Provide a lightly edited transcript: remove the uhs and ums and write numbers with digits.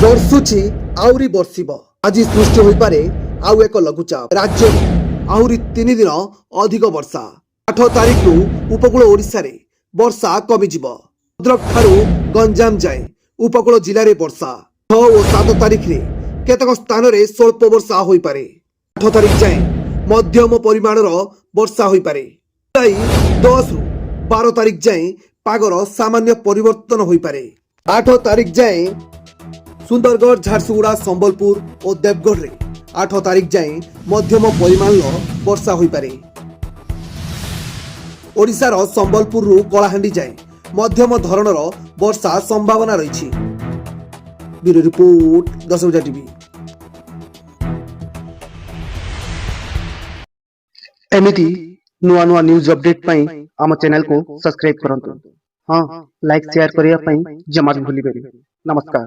ବର୍ଷୁଛି ଆହୁରି ବର୍ଷିବ। ଆଜି ସୃଷ୍ଟି ହୋଇପାରେ ଆଉ ଏକ ଲଘୁଚାପ। ରାଜ୍ୟରେ ଆହୁରି 3 ଦିନ ଅଧିକ ବର୍ଷା। 8 ତାରିଖରୁ ଉପକୂଳ ଓଡ଼ିଶାରେ ବର୍ଷା କମିଯିବ। ଭଦ୍ରକ ଠାରୁ ଗଞ୍ଜାମ ଯାଏଁ ଉପକୂଳ ଜିଲ୍ଲାରେ ବର୍ଷା। 6 ଓ 7 ତାରିଖରେ କେତେକ ସ୍ଥାନରେ ସ୍ୱଳ୍ପ ବର୍ଷା ହୋଇପାରେ। 8 ତାରିଖ ଯାଏଁ ମଧ୍ୟମ ପରିମାଣର ବର୍ଷା ହୋଇପାରେ। ଜୁଲାଇ 10 ରୁ 12 ତାରିଖ ଯାଏଁ ପାଗର ସାମାନ୍ୟ ପରିବର୍ତ୍ତନ ହୋଇପାରେ। 8 ତାରିଖ ଯାଏଁ ସୁନ୍ଦରଗଡ଼, ଝାରସୁଗୁଡ଼ା, ସମ୍ବଲପୁର ଓ ଦେବଗଡ଼ରେ 8 ତାରିଖ ଯାଏଁ ମଧ୍ୟମ ପରିମାଣର ବର୍ଷା ହୋଇପାରେ। ଓଡ଼ିଶାର ସମ୍ବଲପୁରରୁ କଳାହାଣ୍ଡି ଯାଏଁ ମଧ୍ୟମ ଧରଣର ବର୍ଷା ସମ୍ଭାବନା ରହିଛି। ବ୍ୟୁରୋ ରିପୋର୍ଟ, 10 ବଜା ଟିଭି। एमिति नुआ नुआ न्यूज अपडेट पाई आम चैनल को सब्सक्राइब करंतु। हाँ, लाइक शेयर करिया पाई जमा भी भूलिबेनी। नमस्कार।